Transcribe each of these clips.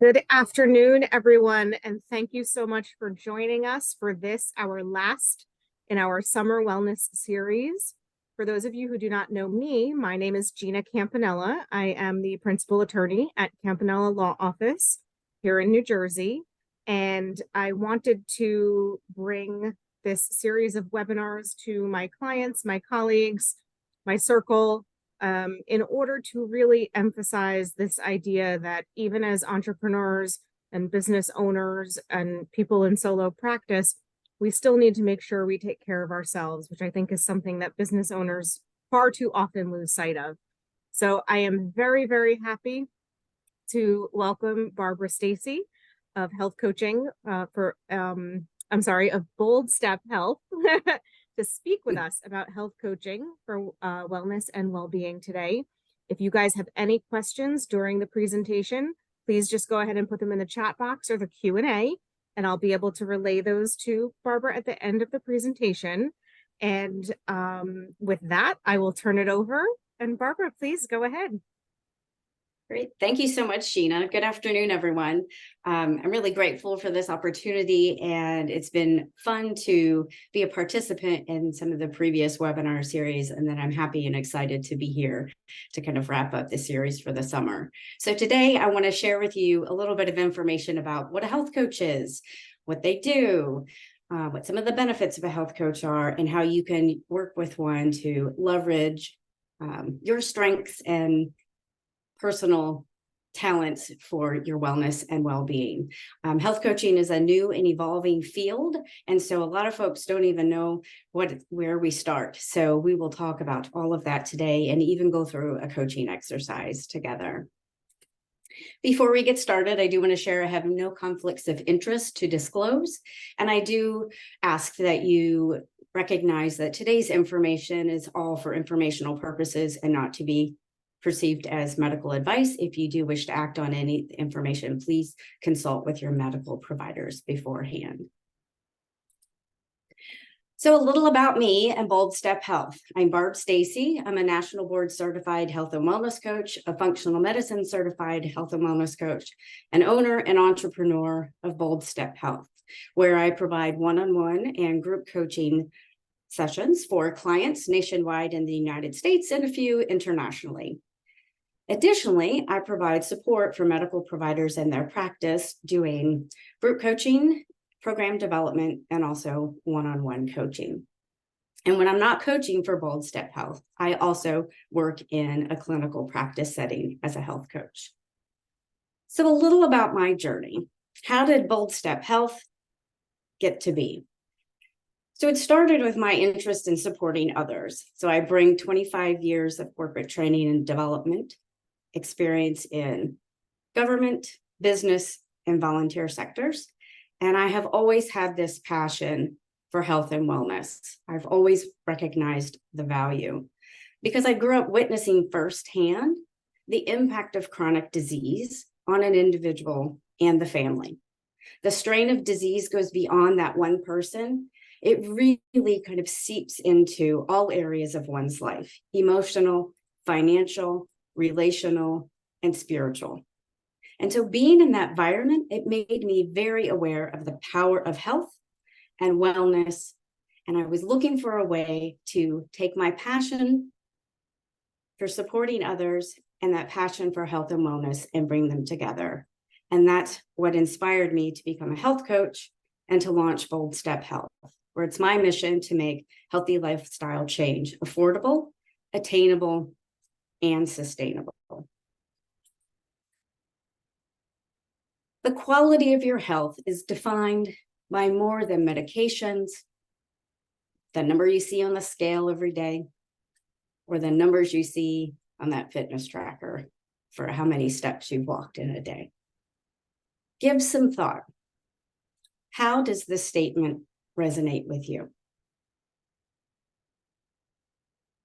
Good afternoon, everyone, and thank you so much for joining us for this, our last in our summer wellness series. For those of you who do not know me, my name is Gina Campanella. I am the principal attorney at Campanella Law Office here in New Jersey, and I wanted to bring this series of webinars to my clients, my colleagues, my circle, in order to really emphasize this idea that even as entrepreneurs and business owners and people in solo practice, we still need to make sure we take care of ourselves, which I think is something that business owners far too often lose sight of. So I am very, very happy to welcome Barbara Stacy of Health Coaching of Bold Step Health to speak with us about health coaching for wellness and well-being today. If you guys have any questions during the presentation, please just go ahead and put them in the chat box or the Q&A, and I'll be able to relay those to Barbara at the end of the presentation. And with that, I will turn it over. And Barbara, please go ahead. Great. Thank you so much, Sheena. Good afternoon, everyone. I'm really grateful for this opportunity, and it's been fun to be a participant in some of the previous webinar series, and then I'm happy and excited to be here to kind of wrap up the series for the summer. So today I want to share with you a little bit of information about what a health coach is, what they do, what some of the benefits of a health coach are, and how you can work with one to leverage your strengths and personal talents for your wellness and well-being. Health coaching is a new and evolving field, and so a lot of folks don't even know where we start. So we will talk about all of that today and even go through a coaching exercise together. Before we get started, I do want to share I have no conflicts of interest to disclose, and I do ask that you recognize that today's information is all for informational purposes and not to be perceived as medical advice. If you do wish to act on any information, please consult with your medical providers beforehand. So a little about me and Bold Step Health. I'm Barb Stacy. I'm a national board certified health and wellness coach, a functional medicine certified health and wellness coach, an owner and entrepreneur of Bold Step Health, where I provide one-on-one and group coaching sessions for clients nationwide in the United States and a few internationally. Additionally, I provide support for medical providers in their practice doing group coaching, program development, and also one-on-one coaching. And when I'm not coaching for Bold Step Health, I also work in a clinical practice setting as a health coach. So a little about my journey. How did Bold Step Health get to be? So it started with my interest in supporting others. So I bring 25 years of corporate training and development experience in government, business, and volunteer sectors. And I have always had this passion for health and wellness. I've always recognized the value because I grew up witnessing firsthand the impact of chronic disease on an individual and the family. The strain of disease goes beyond that one person. It really kind of seeps into all areas of one's life: emotional, financial, relational, and spiritual. And so being in that environment, it made me very aware of the power of health and wellness. And I was looking for a way to take my passion for supporting others and that passion for health and wellness and bring them together. And that's what inspired me to become a health coach and to launch Bold Step Health, where it's my mission to make healthy lifestyle change affordable, attainable, and sustainable. The quality of your health is defined by more than medications, the number you see on the scale every day, or the numbers you see on that fitness tracker for how many steps you've walked in a day. Give some thought. How does this statement resonate with you?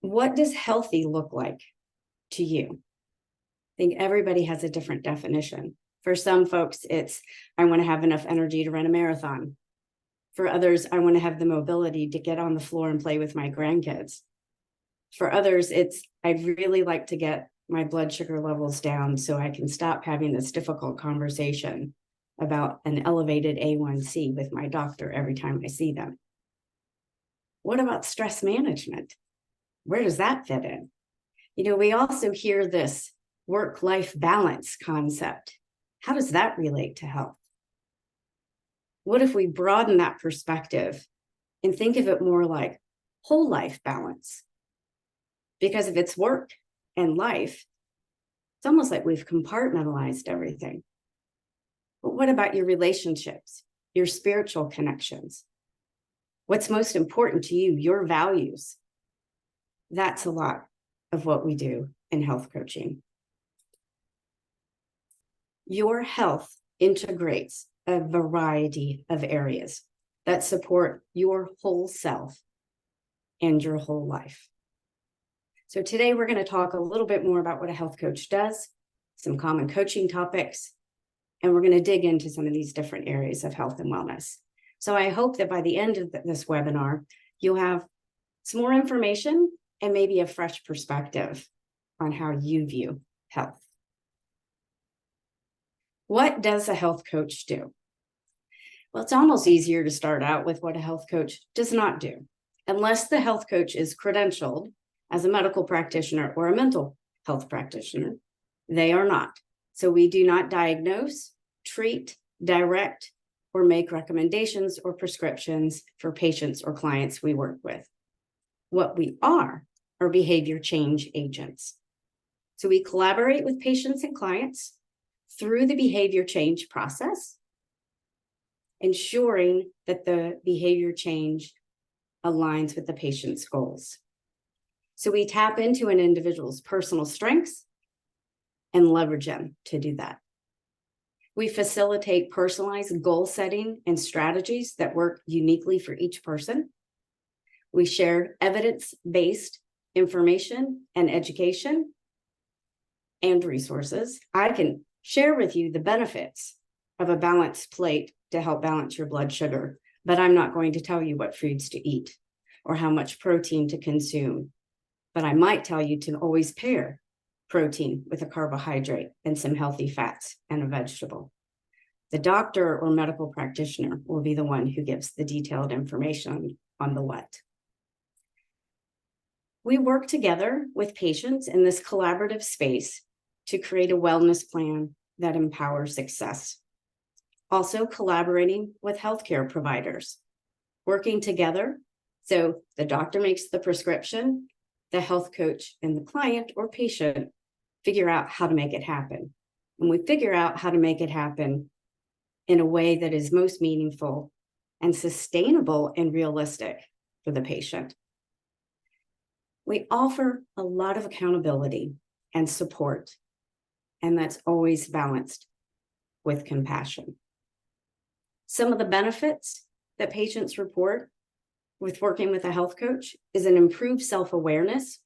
What does healthy look like to you? I think everybody has a different definition. For some folks, it's, I want to have enough energy to run a marathon. For others, I want to have the mobility to get on the floor and play with my grandkids. For others, it's, I'd really like to get my blood sugar levels down so I can stop having this difficult conversation about an elevated A1C with my doctor every time I see them? What about stress management? Where does that fit in? We also hear this work-life balance concept. How does that relate to health? What if we broaden that perspective and think of it more like whole life balance? Because if it's work and life, it's almost like we've compartmentalized everything. But what about your relationships, your spiritual connections? What's most important to you, your values? That's a lot of what we do in health coaching. Your health integrates a variety of areas that support your whole self and your whole life. So today we're going to talk a little bit more about what a health coach does, some common coaching topics, and we're going to dig into some of these different areas of health and wellness. So I hope that by the end of this webinar, you'll have some more information and maybe a fresh perspective on how you view health. What does a health coach do? Well, it's almost easier to start out with what a health coach does not do, unless the health coach is credentialed as a medical practitioner or a mental health practitioner. They are not. So we do not diagnose, treat, direct, or make recommendations or prescriptions for patients or clients we work with. What we are behavior change agents. So we collaborate with patients and clients through the behavior change process, ensuring that the behavior change aligns with the patient's goals. So we tap into an individual's personal strengths and leverage them to do that. We facilitate personalized goal setting and strategies that work uniquely for each person. We share evidence-based information and education and resources. I can share with you the benefits of a balanced plate to help balance your blood sugar, but I'm not going to tell you what foods to eat or how much protein to consume. But I might tell you to always pair protein with a carbohydrate and some healthy fats and a vegetable. The doctor or medical practitioner will be the one who gives the detailed information on the what. We work together with patients in this collaborative space to create a wellness plan that empowers success. Also collaborating with healthcare providers, working together. So the doctor makes the prescription, the health coach and the client or patient figure out how to make it happen. And we figure out how to make it happen in a way that is most meaningful and sustainable and realistic for the patient. We offer a lot of accountability and support, and that's always balanced with compassion. Some of the benefits that patients report with working with a health coach is an improved self-awareness,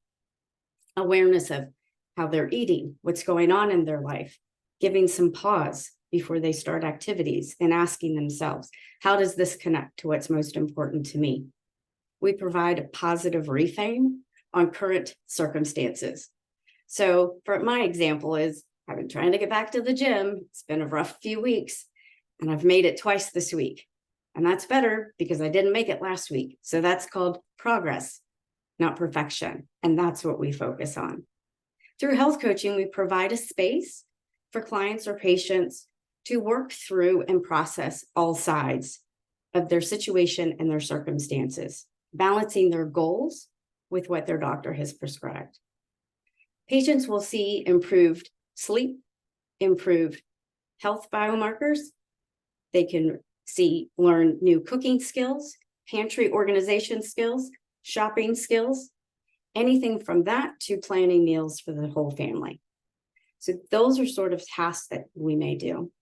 awareness of how they're eating, what's going on in their life, giving some pause before they start activities and asking themselves, how does this connect to what's most important to me? We provide a positive reframe on current circumstances. So for my example is, I've been trying to get back to the gym. It's been a rough few weeks and I've made it twice this week. And that's better because I didn't make it last week. So that's called progress, not perfection. And that's what we focus on. Through health coaching, we provide a space for clients or patients to work through and process all sides of their situation and their circumstances, balancing their goals with what their doctor has prescribed. Patients will see improved sleep, improved health biomarkers. They can learn new cooking skills, pantry organization skills, shopping skills, anything from that to planning meals for the whole family. So those are sort of tasks that we may do.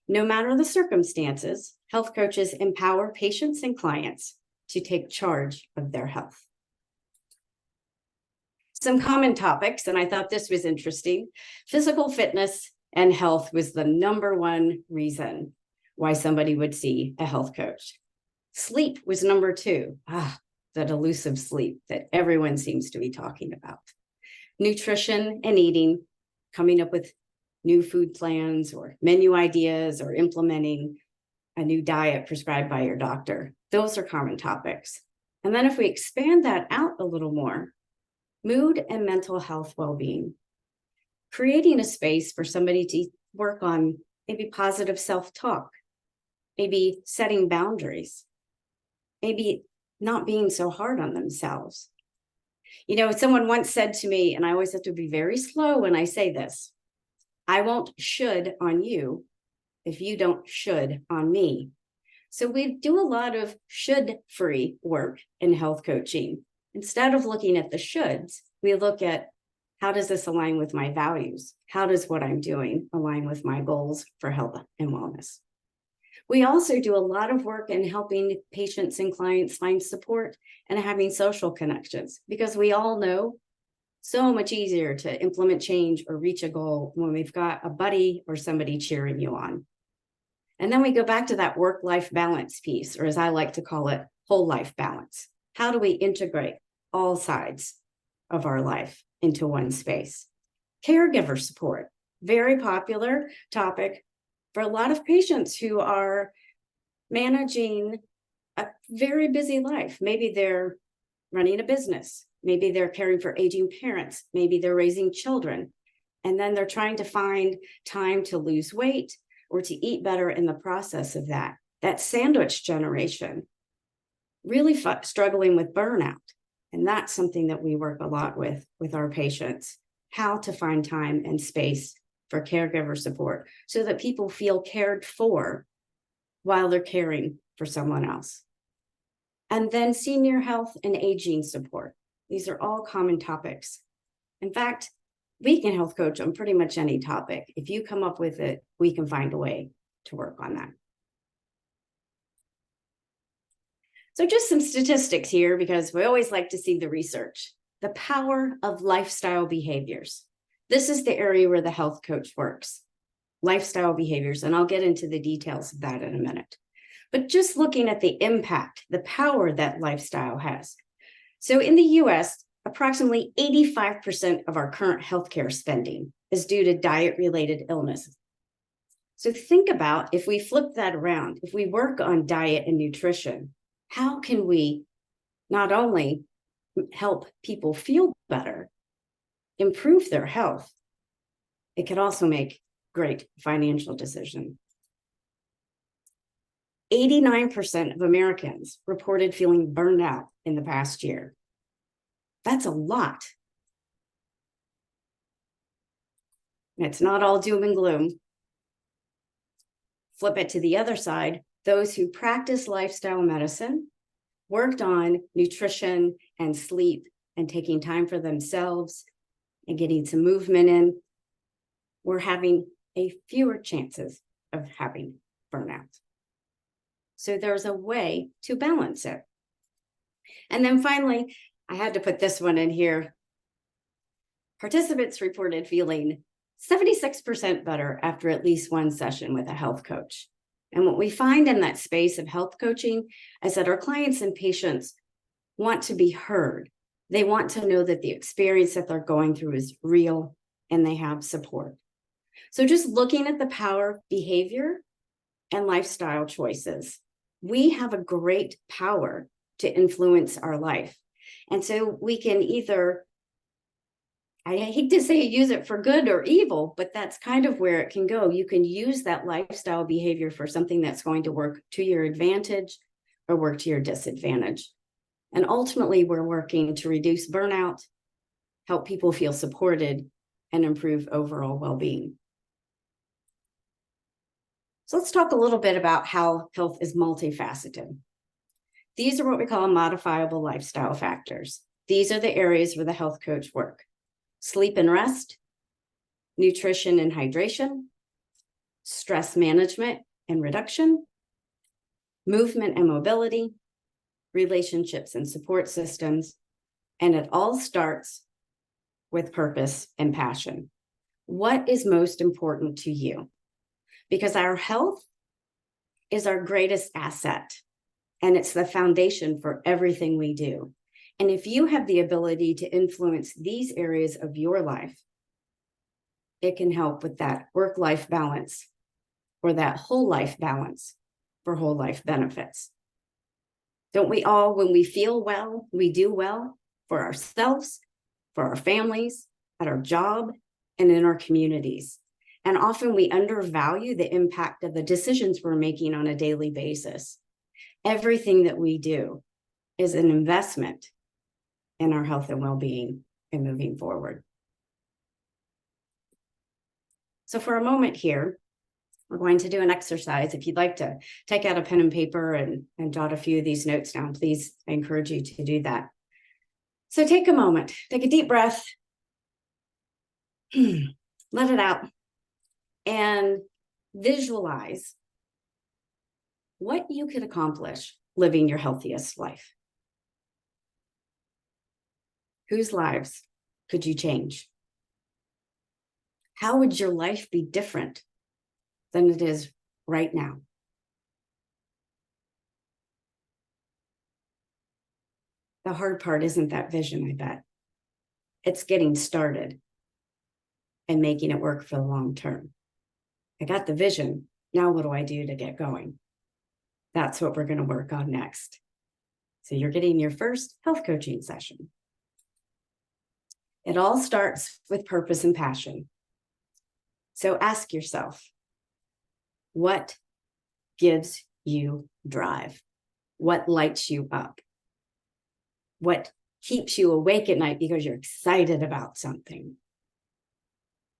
No matter the circumstances, health coaches empower patients and clients to take charge of their health. Some common topics, and I thought this was interesting. Physical fitness and health was the #1 reason why somebody would see a health coach. Sleep was #2. That elusive sleep that everyone seems to be talking about. nutrition and eating, coming up with new food plans or menu ideas or implementing a new diet prescribed by your doctor. Those are common topics. And then if we expand that out a little more, mood and mental health well-being, creating a space for somebody to work on maybe positive self-talk, maybe setting boundaries, maybe not being so hard on themselves. You know, someone once said to me, and I always have to be very slow when I say this, I won't should on you if you don't should on me. So we do a lot of should-free work in health coaching. Instead of looking at the shoulds, we look at how does this align with my values? How does what I'm doing align with my goals for health and wellness? We also do a lot of work in helping patients and clients find support and having social connections, because we all know so much easier to implement change or reach a goal when we've got a buddy or somebody cheering you on. And then we go back to that work-life balance piece, or as I like to call it, whole life balance. How do we integrate all sides of our life into one space? Caregiver support, very popular topic for a lot of patients who are managing a very busy life. Maybe they're running a business. Maybe they're caring for aging parents. Maybe they're raising children. And then they're trying to find time to lose weight or to eat better in the process of that. That sandwich generation, really struggling with burnout. And that's something that we work a lot with our patients, how to find time and space for caregiver support so that people feel cared for while they're caring for someone else. And then senior health and aging support. These are all common topics. In fact, we can health coach on pretty much any topic. If you come up with it, we can find a way to work on that. So just some statistics here, because we always like to see the research. The power of lifestyle behaviors. This is the area where the health coach works. Lifestyle behaviors, and I'll get into the details of that in a minute. But just looking at the impact, the power that lifestyle has. So in the US, approximately 85% of our current healthcare spending is due to diet-related illnesses. So think about if we flip that around, if we work on diet and nutrition, how can we not only help people feel better, improve their health, it can also make great financial decisions. 89% of Americans reported feeling burned out in the past year. That's a lot. It's not all doom and gloom. Flip it to the other side. Those who practice lifestyle medicine, worked on nutrition and sleep and taking time for themselves and getting some movement in, were having a fewer chances of having burnout. So there's a way to balance it. And then finally, I had to put this one in here. Participants reported feeling 76% better after at least one session with a health coach. And what we find in that space of health coaching is that our clients and patients want to be heard. They want to know that the experience that they're going through is real and they have support. So just looking at the power of behavior and lifestyle choices, we have a great power to influence our life. And so we can either, I hate to say use it for good or evil, but that's kind of where it can go. You can use that lifestyle behavior for something that's going to work to your advantage or work to your disadvantage. And ultimately, we're working to reduce burnout, help people feel supported, and improve overall well-being. So let's talk a little bit about how health is multifaceted. These are what we call modifiable lifestyle factors. These are the areas where the health coach work. Sleep and rest, nutrition and hydration, stress management and reduction, movement and mobility, relationships and support systems, and it all starts with purpose and passion. What is most important to you? Because our health is our greatest asset, and it's the foundation for everything we do. And if you have the ability to influence these areas of your life, it can help with that work-life balance or that whole life balance for whole life benefits. Don't we all, when we feel well, we do well for ourselves, for our families, at our job, and in our communities. And often we undervalue the impact of the decisions we're making on a daily basis. Everything that we do is an investment in our health and well-being and moving forward. So for a moment here, we're going to do an exercise. If you'd like to take out a pen and paper and jot a few of these notes down, please, I encourage you to do that. So take a moment, take a deep breath, let it out, and visualize what you could accomplish living your healthiest life. Whose lives could you change? How would your life be different than it is right now? The hard part isn't that vision, I bet. It's getting started and making it work for the long term. I got the vision. Now what do I do to get going? That's what we're going to work on next. So you're getting your first health coaching session. It all starts with purpose and passion. So ask yourself, what gives you drive? What lights you up? What keeps you awake at night because you're excited about something?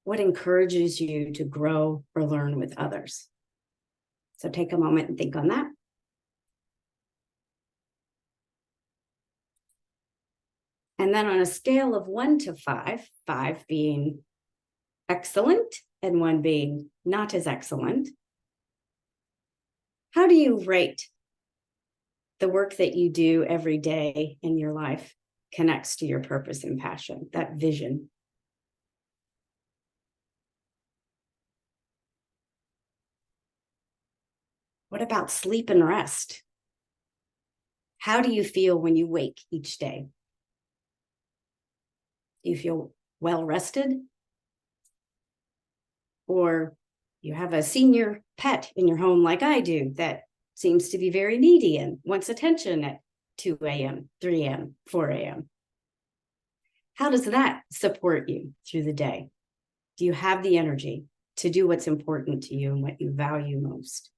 What encourages you to grow or learn with others? So take a moment and think on that. And then on a scale of 1 to 5, 5 being excellent and 1 being not as excellent, how do you rate the work that you do every day in your life connects to your purpose and passion, that vision? What about sleep and rest? How do you feel when you wake each day? Do you feel well rested? Or you have a senior pet in your home like I do that seems to be very needy and wants attention at 2 a.m., 3 a.m., 4 a.m. How does that support you through the day? Do you have the energy to do what's important to you and what you value most?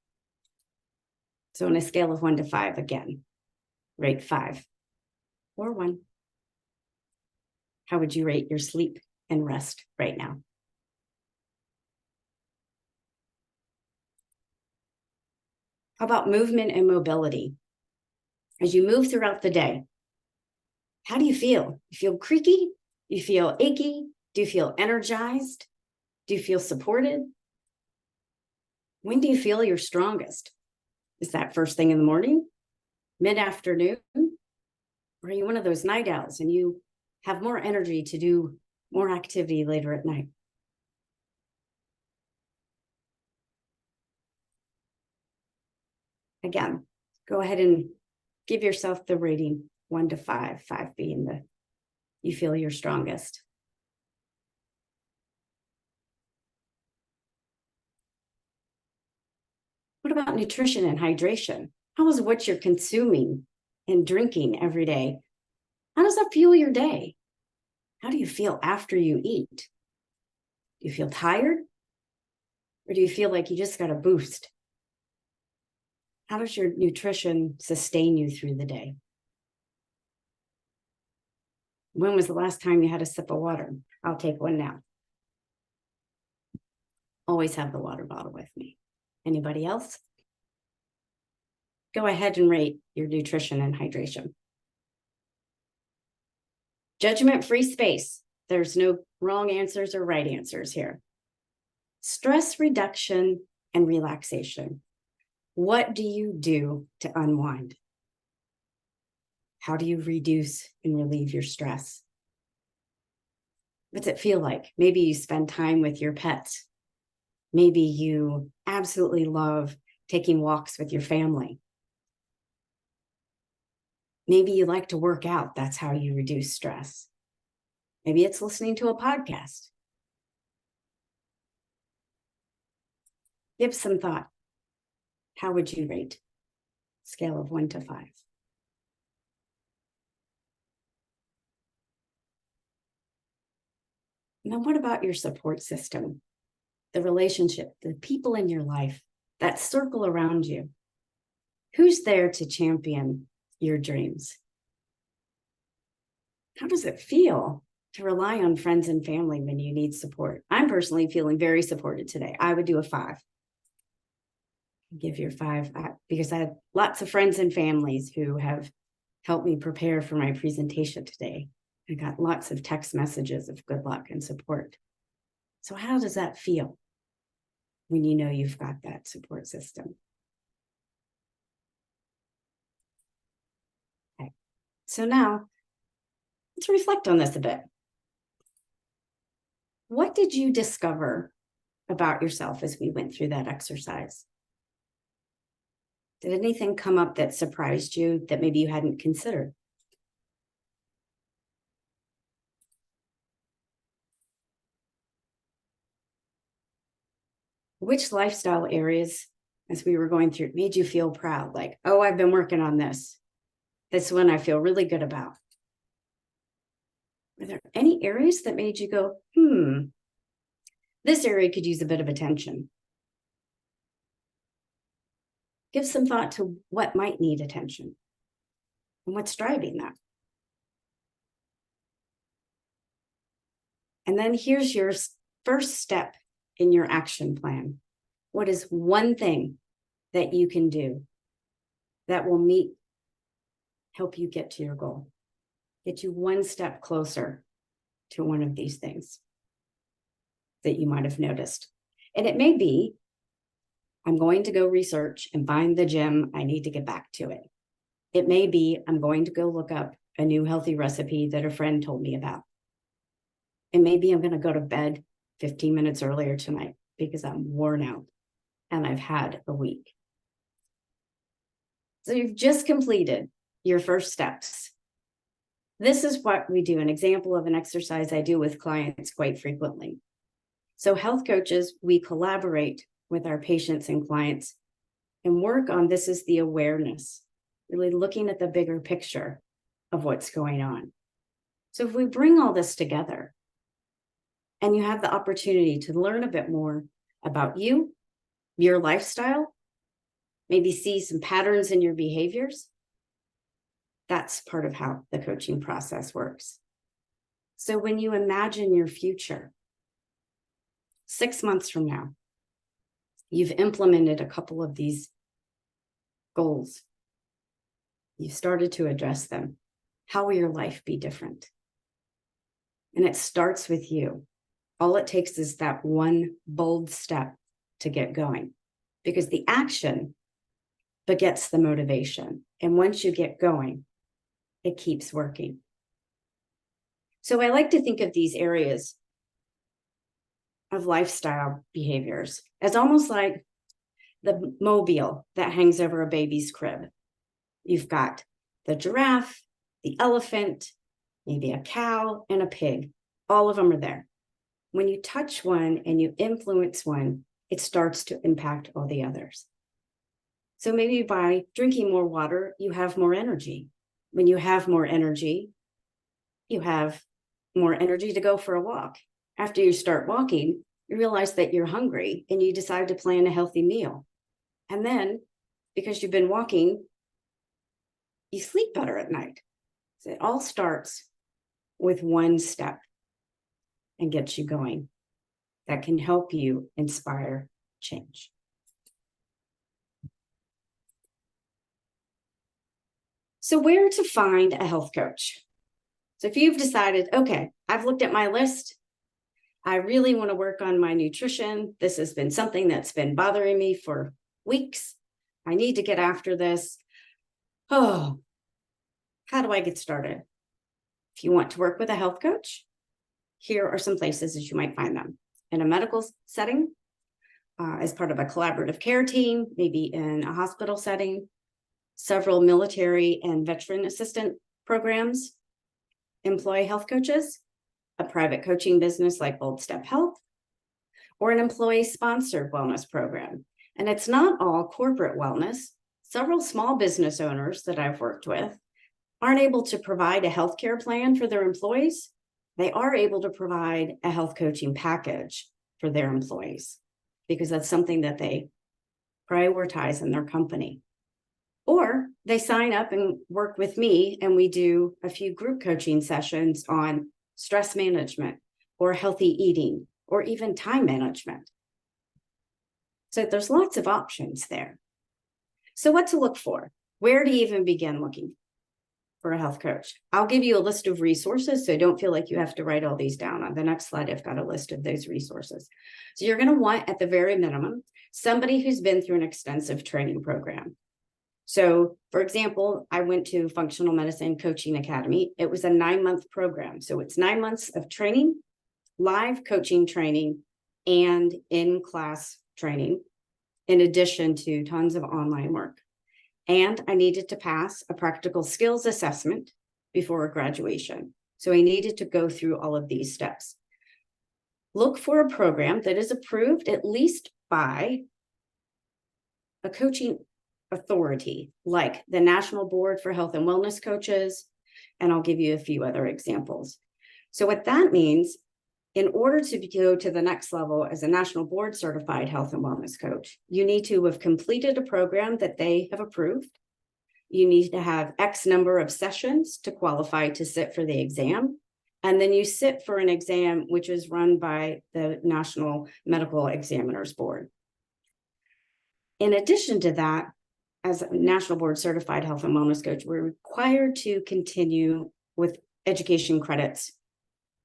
So on a scale of 1 to 5, again, rate 5 or 1. How would you rate your sleep and rest right now? How about movement and mobility? As you move throughout the day, how do you feel? You feel creaky? You feel achy? Do you feel energized? Do you feel supported? When do you feel your strongest? Is that first thing in the morning, mid-afternoon? Or are you one of those night owls and you have more energy to do more activity later at night? Again, go ahead and give yourself the rating 1 to 5, 5 being the you feel your strongest. What about nutrition and hydration? How is what you're consuming and drinking every day? How does that fuel your day? How do you feel after you eat? Do you feel tired? Or do you feel like you just got a boost? How does your nutrition sustain you through the day? When was the last time you had a sip of water? I'll take one now. Always have the water bottle with me. Anybody else? Go ahead and rate your nutrition and hydration. Judgment-free space. There's no wrong answers or right answers here. Stress reduction and relaxation. What do you do to unwind? How do you reduce and relieve your stress? What's it feel like? Maybe you spend time with your pets. Maybe you absolutely love taking walks with your family. Maybe you like to work out. That's how you reduce stress. Maybe it's listening to a podcast. Give some thought. How would you rate? Scale of 1 to 5. Now, what about your support system? The relationship, the people in your life, that circle around you. Who's there to champion your dreams? How does it feel to rely on friends and family when you need support? I'm personally feeling very supported today. I would do a 5. Give your 5 because I have lots of friends and families who have helped me prepare for my presentation today. I got lots of text messages of good luck and support. So how does that feel when you know you've got that support system? Okay. So now let's reflect on this a bit. What did you discover about yourself as we went through that exercise? Did anything come up that surprised you that maybe you hadn't considered? Which lifestyle areas, as we were going through, made you feel proud? Like, oh, I've been working on this. This one I feel really good about. Were there any areas that made you go, this area could use a bit of attention? Give some thought to what might need attention and what's driving that. And then here's your first step in your action plan. What is one thing that you can do that will help you get to your goal? Get you one step closer to one of these things that you might have noticed. And it may be, I'm going to go research and find the gym. I need to get back to it. It may be, I'm going to go look up a new healthy recipe that a friend told me about. And maybe I'm going to go to bed 15 minutes earlier tonight because I'm worn out and I've had a week. So you've just completed your first steps. This is what we do, an example of an exercise I do with clients quite frequently. So health coaches, we collaborate with our patients and clients and work on this is the awareness, really looking at the bigger picture of what's going on. So if we bring all this together and you have the opportunity to learn a bit more about you, your lifestyle, maybe see some patterns in your behaviors, that's part of how the coaching process works. So when you imagine your future, 6 months from now, you've implemented a couple of these goals. You've started to address them. How will your life be different? And it starts with you. All it takes is that one bold step to get going, because the action begets the motivation. And once you get going, it keeps working. So I like to think of these areas of lifestyle behaviors as almost like the mobile that hangs over a baby's crib. You've got the giraffe, the elephant, maybe a cow, and a pig. All of them are there. When you touch one and you influence one, it starts to impact all the others. So maybe by drinking more water, you have more energy. When you have more energy, you have more energy to go for a walk. After you start walking, you realize that you're hungry and you decide to plan a healthy meal. And then, because you've been walking, you sleep better at night. So it all starts with one step and gets you going that can help you inspire change. So where to find a health coach? So if you've decided, okay, I've looked at my list, I really want to work on my nutrition. This has been something that's been bothering me for weeks. I need to get after this. Oh, how do I get started? If you want to work with a health coach, here are some places that you might find them. In a medical setting, as part of a collaborative care team, maybe in a hospital setting, several military and veteran assistant programs, employee health coaches, a private coaching business like Bold Step Health, or an employee-sponsored wellness program. And it's not all corporate wellness. Several small business owners that I've worked with aren't able to provide a healthcare plan for their employees. They are able to provide a health coaching package for their employees because that's something that they prioritize in their company. Or they sign up and work with me, and we do a few group coaching sessions on stress management or healthy eating or even time management. So there's lots of options there. So what to look for? Where to even begin looking for a health coach? I'll give you a list of resources, so don't feel like you have to write all these down. On the next slide, I've got a list of those resources. So you're going to want, at the very minimum, somebody who's been through an extensive training program. So, for example, I went to Functional Medicine Coaching Academy. It was a 9-month program. So it's 9 months of training, live coaching training, and in-class training, in addition to tons of online work. And I needed to pass a practical skills assessment before graduation. So I needed to go through all of these steps. Look for a program that is approved at least by a coaching authority, like the National Board for Health and Wellness Coaches, and I'll give you a few other examples. So what that means, in order to go to the next level as a National Board Certified Health and Wellness Coach, you need to have completed a program that they have approved. You need to have X number of sessions to qualify to sit for the exam. And then you sit for an exam, which is run by the National Medical Examiners Board. In addition to that, as a National Board Certified Health and Wellness Coach, we're required to continue with education credits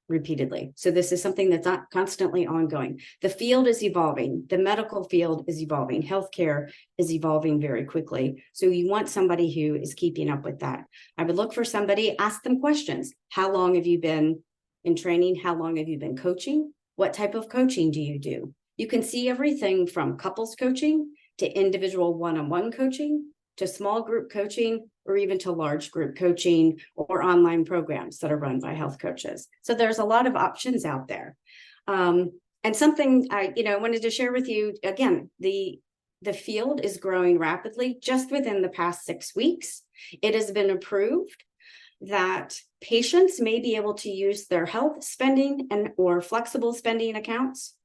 repeatedly. So this is something that's not constantly ongoing. The field is evolving. The medical field is evolving. Healthcare is evolving very quickly. So you want somebody who is keeping up with that. I would look for somebody, ask them questions. How long have you been in training? How long have you been coaching? What type of coaching do you do? You can see everything from couples coaching to individual one-on-one coaching, to small group coaching, or even to large group coaching or online programs that are run by health coaches. So there's a lot of options out there. And something I wanted to share with you, again, the field is growing rapidly. Just within the past 6 weeks, it has been approved that patients may be able to use their health spending or flexible spending accounts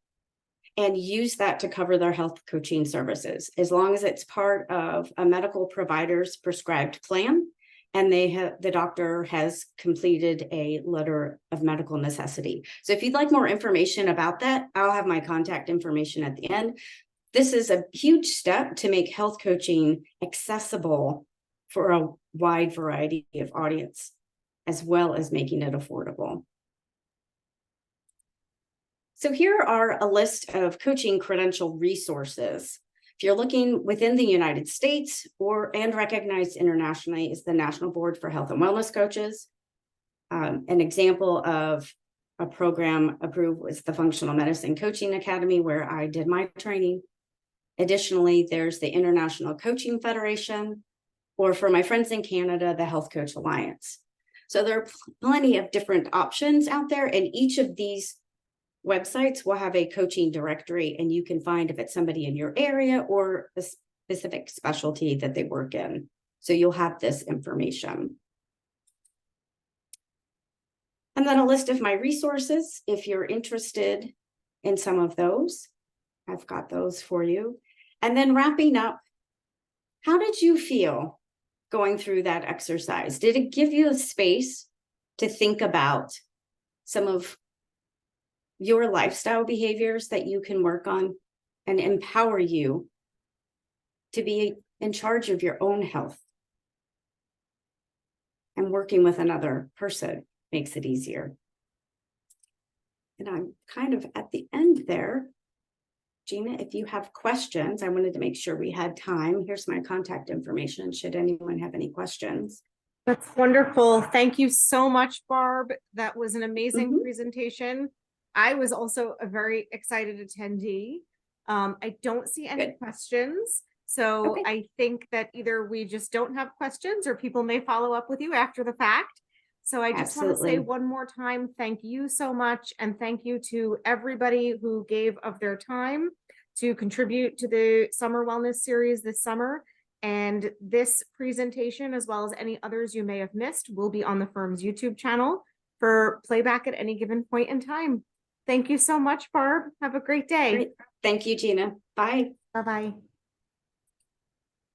and use that to cover their health coaching services, as long as it's part of a medical provider's prescribed plan and the doctor has completed a letter of medical necessity. So if you'd like more information about that, I'll have my contact information at the end. This is a huge step to make health coaching accessible for a wide variety of audience, as well as making it affordable. So here are a list of coaching credential resources. If you're looking within the United States and recognized internationally, is the National Board for Health and Wellness Coaches. An example of a program approved was the Functional Medicine Coaching Academy, where I did my training. Additionally, there's the International Coaching Federation, or for my friends in Canada, the Health Coach Alliance. So there are plenty of different options out there, and each of these websites will have a coaching directory, and you can find if it's somebody in your area or a specific specialty that they work in. So you'll have this information. And then a list of my resources, if you're interested in some of those. I've got those for you. And then wrapping up, how did you feel going through that exercise? Did it give you a space to think about some of your lifestyle behaviors that you can work on and empower you to be in charge of your own health? And working with another person makes it easier. And I'm kind of at the end there. Gina, if you have questions, I wanted to make sure we had time. Here's my contact information, should anyone have any questions. That's wonderful. Thank you so much, Barb. That was an amazing presentation. I was also a very excited attendee. I don't see any questions. So Okay. I think that either we just don't have questions or people may follow up with you after the fact. So I just want to say Absolutely. one more time, thank you so much. And thank you to everybody who gave of their time to contribute to the Summer Wellness Series this summer. And this presentation, as well as any others you may have missed, will be on the firm's YouTube channel for playback at any given point in time. Thank you so much, Barb. Have a great day. Great. Thank you, Gina. Bye. Bye-bye.